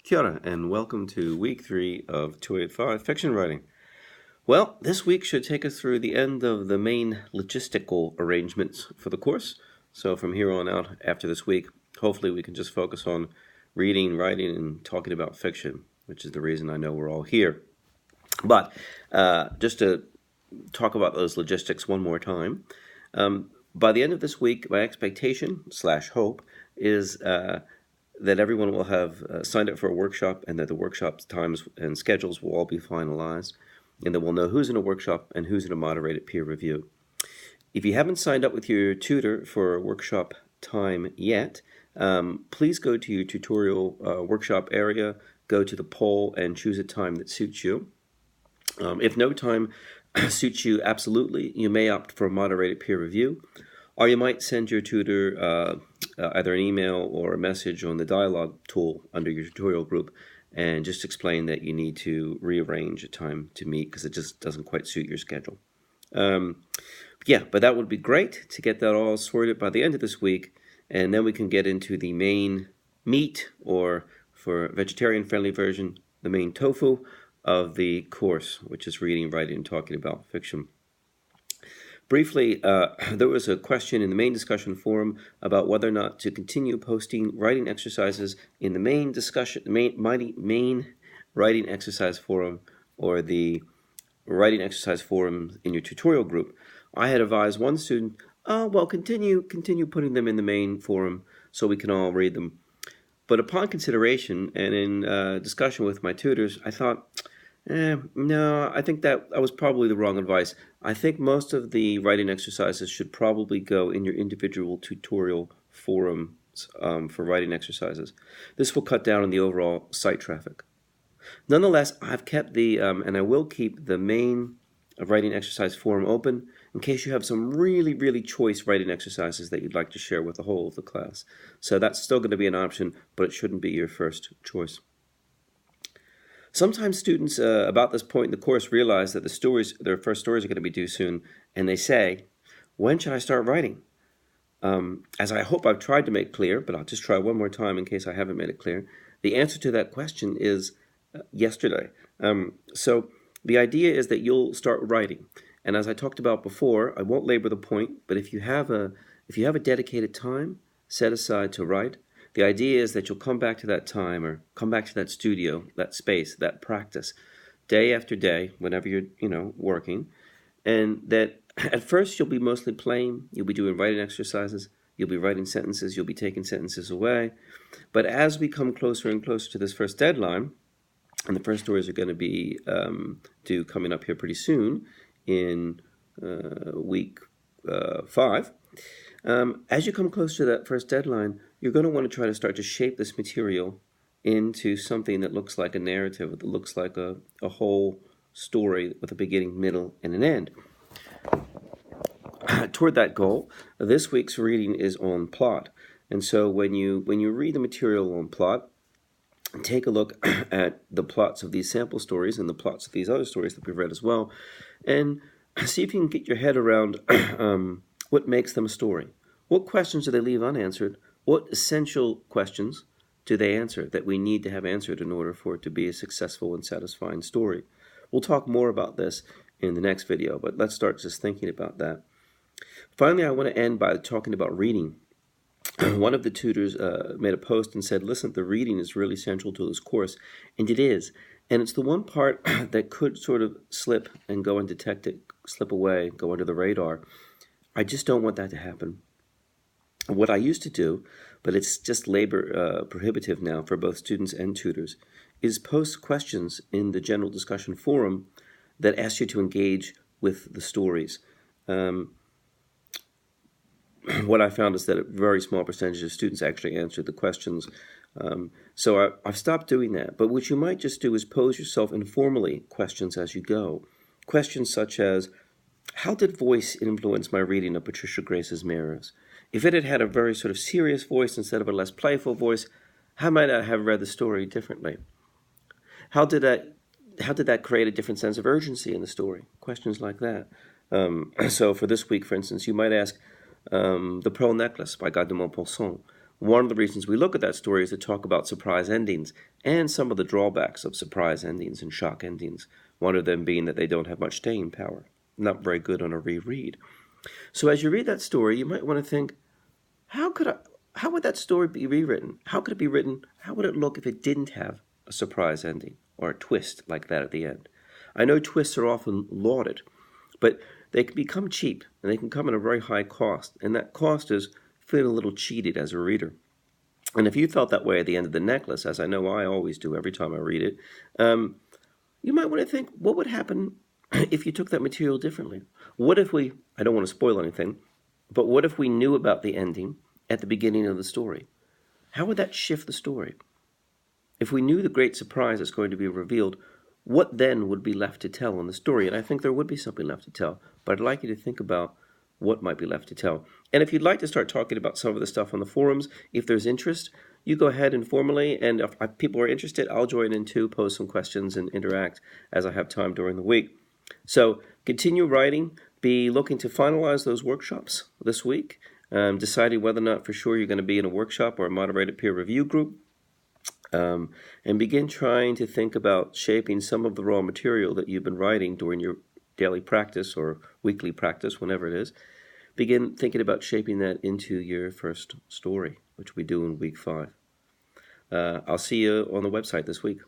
Kia ora, and welcome to week 3 of 285 fiction writing. Well, this week should take us through the end of the main logistical arrangements for the course. So from here on out, after this week, hopefully we can just focus on reading, writing, and talking about fiction, which is the reason I know we're all here. But just to talk about those logistics one more time, by the end of this week, my expectation / hope is that everyone will have signed up for a workshop, and that the workshop's times and schedules will all be finalized, and that we'll know who's in a workshop and who's in a moderated peer review. If you haven't signed up with your tutor for a workshop time yet, please go to your tutorial workshop area, go to the poll, and choose a time that suits you. If no time suits you absolutely, you may opt for a moderated peer review, or you might send your tutor either an email or a message on the dialogue tool under your tutorial group and just explain that you need to rearrange a time to meet because it just doesn't quite suit your schedule. But that would be great to get that all sorted by the end of this week, and then we can get into the main meat, or for a vegetarian-friendly version, the main tofu of the course, which is reading, writing, and talking about fiction. Briefly, there was a question in the main discussion forum about whether or not to continue posting writing exercises in the main writing exercise forum, or the writing exercise forum in your tutorial group. I had advised one student, continue putting them in the main forum so we can all read them. But upon consideration and in discussion with my tutors, I thought, no, I think that was probably the wrong advice. I think most of the writing exercises should probably go in your individual tutorial forums for writing exercises. This will cut down on the overall site traffic. Nonetheless, I've kept and I will keep the main writing exercise forum open in case you have some really, really choice writing exercises that you'd like to share with the whole of the class. So that's still going to be an option, but it shouldn't be your first choice. Sometimes students about this point in the course realize that their first stories are going to be due soon, and they say, when should I start writing? As I hope I've tried to make clear, but I'll just try one more time in case I haven't made it clear, the answer to that question is yesterday. So the idea is that you'll start writing. And as I talked about before, I won't labor the point, but if you have a dedicated time set aside to write, the idea is that you'll come back to that time, or come back to that studio, that space, that practice, day after day, whenever you're working, and that at first you'll be mostly playing, you'll be doing writing exercises, you'll be writing sentences, you'll be taking sentences away. But as we come closer and closer to this first deadline, and the first stories are going to be due coming up here pretty soon in week 5, as you come close to that first deadline, you're going to want to try to start to shape this material into something that looks like a narrative, that looks like a whole story with a beginning, middle, and an end. Toward that goal, this week's reading is on plot. And so when you read the material on plot, take a look at the plots of these sample stories and the plots of these other stories that we've read as well, and see if you can get your head around what makes them a story. What questions do they leave unanswered? What essential questions do they answer that we need to have answered in order for it to be a successful and satisfying story? We'll talk more about this in the next video, but let's start just thinking about that. Finally, I want to end by talking about reading. One of the tutors made a post and said, listen, the reading is really central to this course, and it is. And it's the one part that could sort of slip and go undetected, slip away, go under the radar. I just don't want that to happen. What I used to do, but it's just labor prohibitive now for both students and tutors, is post questions in the general discussion forum that ask you to engage with the stories. What I found is that a very small percentage of students actually answered the questions. So I've stopped doing that. But what you might just do is pose yourself informally questions as you go. Questions such as, how did voice influence my reading of Patricia Grace's Mirrors? If it had had a very sort of serious voice instead of a less playful voice, how might I have read the story differently? How did that create a different sense of urgency in the story? Questions like that. So for this week, for instance, you might ask, The Pearl Necklace by Guy de Maupassant. One of the reasons we look at that story is to talk about surprise endings and some of the drawbacks of surprise endings and shock endings, one of them being that they don't have much staying power. Not very good on a reread. So as you read that story, you might want to think, how would that story be rewritten? How could it be written? How would it look if it didn't have a surprise ending or a twist like that at the end? I know twists are often lauded, but they can become cheap and they can come at a very high cost, and that cost is feeling a little cheated as a reader. And if you felt that way at the end of The Necklace, as I know I always do every time I read it, you might want to think, what would happen if you took that material differently? What if I don't want to spoil anything, but what if we knew about the ending at the beginning of the story? How would that shift the story? If we knew the great surprise that's going to be revealed, what then would be left to tell in the story? And I think there would be something left to tell, but I'd like you to think about what might be left to tell. And if you'd like to start talking about some of the stuff on the forums, if there's interest, you go ahead informally, and if people are interested, I'll join in too, pose some questions and interact as I have time during the week. So continue writing. Be looking to finalize those workshops this week, deciding whether or not for sure you're going to be in a workshop or a moderated peer review group, and begin trying to think about shaping some of the raw material that you've been writing during your daily practice or weekly practice, whenever it is. Begin thinking about shaping that into your first story, which we do in week 5. I'll see you on the website this week.